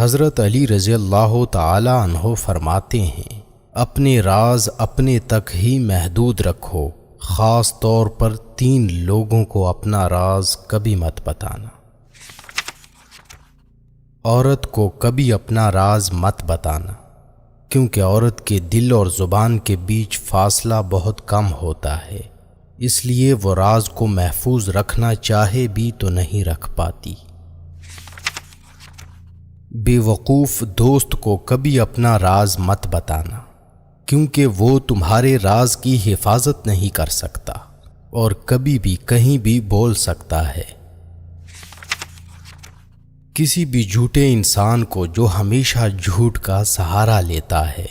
حضرت علی رضی اللہ تعالی عنہ فرماتے ہیں، اپنے راز اپنے تک ہی محدود رکھو، خاص طور پر 3 لوگوں کو اپنا راز کبھی مت بتانا۔ عورت کو کبھی اپنا راز مت بتانا، کیونکہ عورت کے دل اور زبان کے بیچ فاصلہ بہت کم ہوتا ہے، اس لیے وہ راز کو محفوظ رکھنا چاہے بھی تو نہیں رکھ پاتی۔ بے وقوف دوست کو کبھی اپنا راز مت بتانا، کیونکہ وہ تمہارے راز کی حفاظت نہیں کر سکتا اور کبھی بھی کہیں بھی بول سکتا ہے۔ کسی بھی جھوٹے انسان کو جو ہمیشہ جھوٹ کا سہارا لیتا ہے،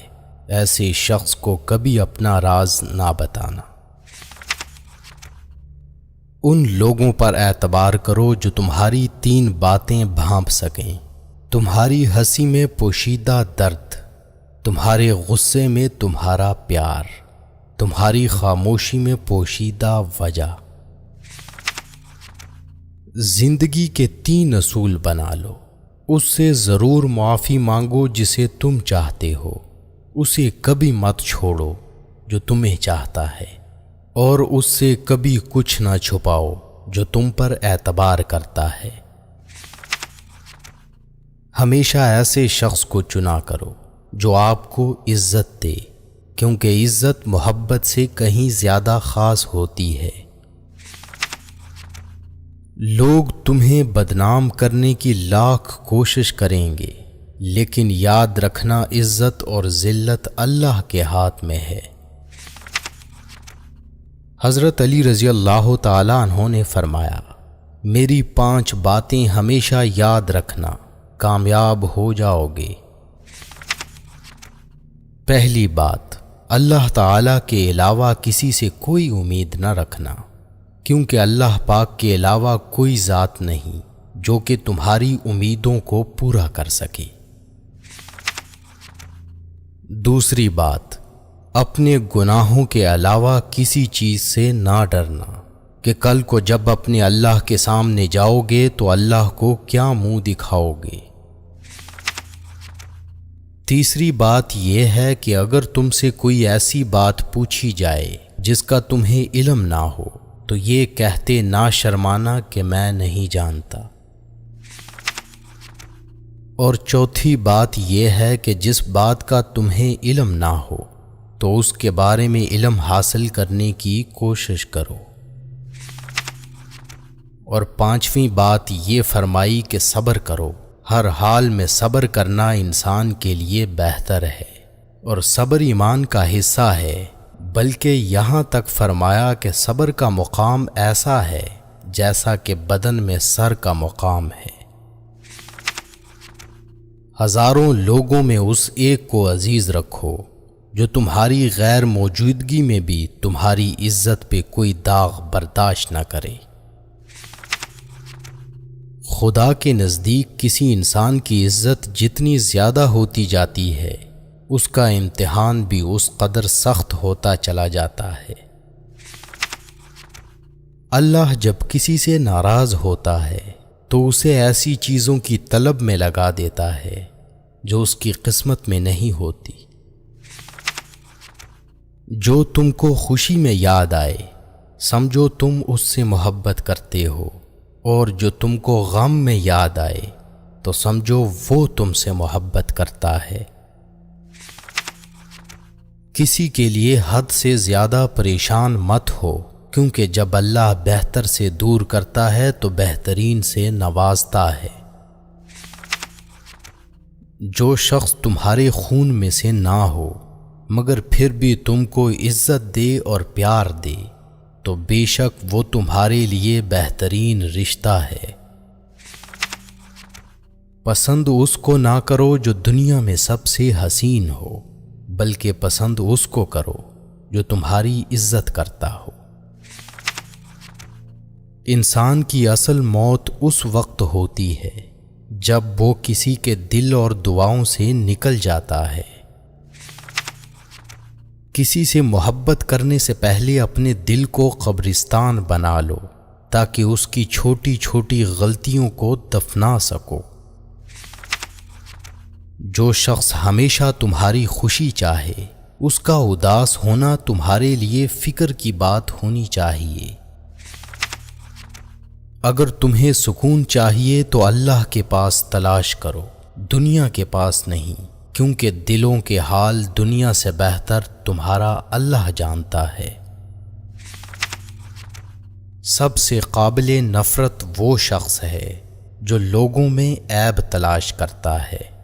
ایسے شخص کو کبھی اپنا راز نہ بتانا۔ ان لوگوں پر اعتبار کرو جو تمہاری 3 باتیں بھانپ سکیں، تمہاری ہنسی میں پوشیدہ درد، تمہارے غصے میں تمہارا پیار، تمہاری خاموشی میں پوشیدہ وجہ۔ زندگی کے 3 اصول بنا لو۔ اس سے ضرور معافی مانگو جسے تم چاہتے ہو، اسے کبھی مت چھوڑو جو تمہیں چاہتا ہے، اور اس سے کبھی کچھ نہ چھپاؤ جو تم پر اعتبار کرتا ہے۔ ہمیشہ ایسے شخص کو چنا کرو جو آپ کو عزت دے، کیونکہ عزت محبت سے کہیں زیادہ خاص ہوتی ہے۔ لوگ تمہیں بدنام کرنے کی لاکھ کوشش کریں گے، لیکن یاد رکھنا عزت اور ذلت اللہ کے ہاتھ میں ہے۔ حضرت علی رضی اللہ تعالی عنہ نے فرمایا، میری 5 باتیں ہمیشہ یاد رکھنا، کامیاب ہو جاؤ گے۔ پہلی بات، اللہ تعالی کے علاوہ کسی سے کوئی امید نہ رکھنا، کیونکہ اللہ پاک کے علاوہ کوئی ذات نہیں جو کہ تمہاری امیدوں کو پورا کر سکے۔ دوسری بات، اپنے گناہوں کے علاوہ کسی چیز سے نہ ڈرنا کہ کل کو جب اپنے اللہ کے سامنے جاؤ گے تو اللہ کو کیا منہ دکھاؤ گے۔ تیسری بات یہ ہے کہ اگر تم سے کوئی ایسی بات پوچھی جائے جس کا تمہیں علم نہ ہو تو یہ کہتے نہ شرمانا کہ میں نہیں جانتا۔ اور چوتھی بات یہ ہے کہ جس بات کا تمہیں علم نہ ہو تو اس کے بارے میں علم حاصل کرنے کی کوشش کرو۔ اور 5ویں بات یہ فرمائی کہ صبر کرو، ہر حال میں صبر کرنا انسان کے لیے بہتر ہے، اور صبر ایمان کا حصہ ہے، بلکہ یہاں تک فرمایا کہ صبر کا مقام ایسا ہے جیسا کہ بدن میں سر کا مقام ہے۔ ہزاروں لوگوں میں اس ایک کو عزیز رکھو جو تمہاری غیر موجودگی میں بھی تمہاری عزت پہ کوئی داغ برداشت نہ کرے۔ خدا کے نزدیک کسی انسان کی عزت جتنی زیادہ ہوتی جاتی ہے، اس کا امتحان بھی اس قدر سخت ہوتا چلا جاتا ہے۔ اللہ جب کسی سے ناراض ہوتا ہے تو اسے ایسی چیزوں کی طلب میں لگا دیتا ہے جو اس کی قسمت میں نہیں ہوتی۔ جو تم کو خوشی میں یاد آئے، سمجھو تم اس سے محبت کرتے ہو، اور جو تم کو غم میں یاد آئے تو سمجھو وہ تم سے محبت کرتا ہے۔ کسی کے لیے حد سے زیادہ پریشان مت ہو، کیونکہ جب اللہ بہتر سے دور کرتا ہے تو بہترین سے نوازتا ہے۔ جو شخص تمہارے خون میں سے نہ ہو مگر پھر بھی تم کو عزت دے اور پیار دے تو بے شک وہ تمہارے لیے بہترین رشتہ ہے۔ پسند اس کو نہ کرو جو دنیا میں سب سے حسین ہو، بلکہ پسند اس کو کرو جو تمہاری عزت کرتا ہو۔ انسان کی اصل موت اس وقت ہوتی ہے جب وہ کسی کے دل اور دعاؤں سے نکل جاتا ہے۔ کسی سے محبت کرنے سے پہلے اپنے دل کو قبرستان بنا لو تاکہ اس کی چھوٹی چھوٹی غلطیوں کو دفنا سکو۔ جو شخص ہمیشہ تمہاری خوشی چاہے اس کا اداس ہونا تمہارے لیے فکر کی بات ہونی چاہیے۔ اگر تمہیں سکون چاہیے تو اللہ کے پاس تلاش کرو، دنیا کے پاس نہیں، کیونکہ دلوں کے حال دنیا سے بہتر تمہارا اللہ جانتا ہے۔ سب سے قابل نفرت وہ شخص ہے جو لوگوں میں عیب تلاش کرتا ہے۔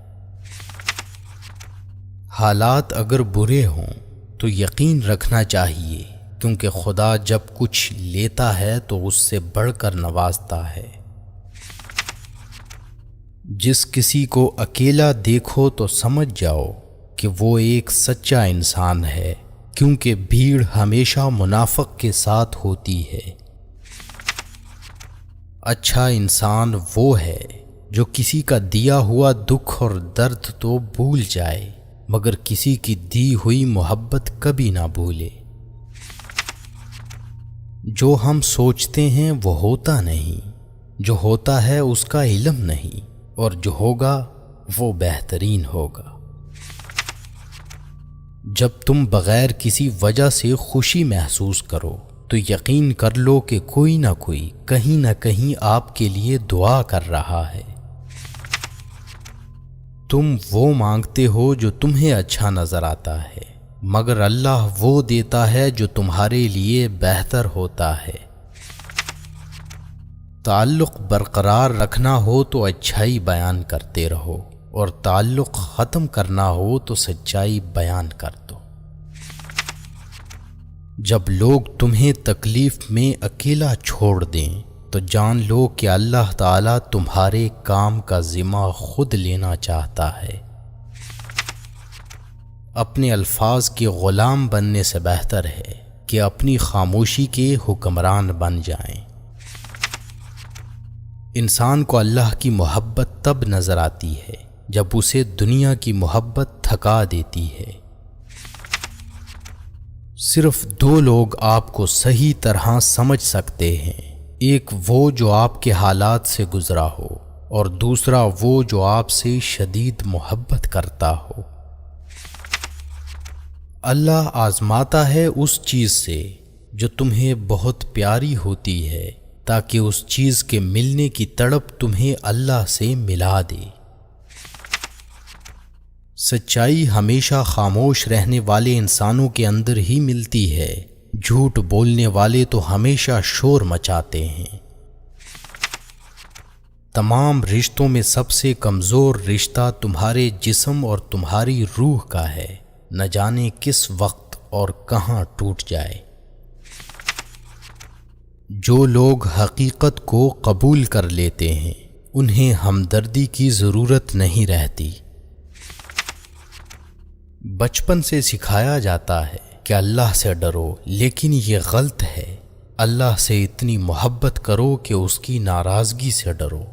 حالات اگر برے ہوں تو یقین رکھنا چاہیے، کیونکہ خدا جب کچھ لیتا ہے تو اس سے بڑھ کر نوازتا ہے۔ جس کسی کو اکیلا دیکھو تو سمجھ جاؤ کہ وہ ایک سچا انسان ہے، کیونکہ بھیڑ ہمیشہ منافق کے ساتھ ہوتی ہے۔ اچھا انسان وہ ہے جو کسی کا دیا ہوا دکھ اور درد تو بھول جائے، مگر کسی کی دی ہوئی محبت کبھی نہ بھولے۔ جو ہم سوچتے ہیں وہ ہوتا نہیں، جو ہوتا ہے اس کا علم نہیں، اور جو ہوگا وہ بہترین ہوگا۔ جب تم بغیر کسی وجہ سے خوشی محسوس کرو تو یقین کر لو کہ کوئی نہ کوئی کہیں نہ کہیں آپ کے لیے دعا کر رہا ہے۔ تم وہ مانگتے ہو جو تمہیں اچھا نظر آتا ہے، مگر اللہ وہ دیتا ہے جو تمہارے لیے بہتر ہوتا ہے۔ تعلق برقرار رکھنا ہو تو اچھائی بیان کرتے رہو، اور تعلق ختم کرنا ہو تو سچائی بیان کر دو۔ جب لوگ تمہیں تکلیف میں اکیلا چھوڑ دیں تو جان لو کہ اللہ تعالیٰ تمہارے کام کا ذمہ خود لینا چاہتا ہے۔ اپنے الفاظ کے غلام بننے سے بہتر ہے کہ اپنی خاموشی کے حکمران بن جائیں۔ انسان کو اللہ کی محبت تب نظر آتی ہے جب اسے دنیا کی محبت تھکا دیتی ہے۔ صرف دو لوگ آپ کو صحیح طرح سمجھ سکتے ہیں، ایک وہ جو آپ کے حالات سے گزرا ہو، اور دوسرا وہ جو آپ سے شدید محبت کرتا ہو۔ اللہ آزماتا ہے اس چیز سے جو تمہیں بہت پیاری ہوتی ہے، تاکہ اس چیز کے ملنے کی تڑپ تمہیں اللہ سے ملا دے۔ سچائی ہمیشہ خاموش رہنے والے انسانوں کے اندر ہی ملتی ہے، جھوٹ بولنے والے تو ہمیشہ شور مچاتے ہیں۔ تمام رشتوں میں سب سے کمزور رشتہ تمہارے جسم اور تمہاری روح کا ہے، نہ جانے کس وقت اور کہاں ٹوٹ جائے۔ جو لوگ حقیقت کو قبول کر لیتے ہیں انہیں ہمدردی کی ضرورت نہیں رہتی۔ بچپن سے سکھایا جاتا ہے کہ اللہ سے ڈرو، لیکن یہ غلط ہے۔ اللہ سے اتنی محبت کرو کہ اس کی ناراضگی سے ڈرو۔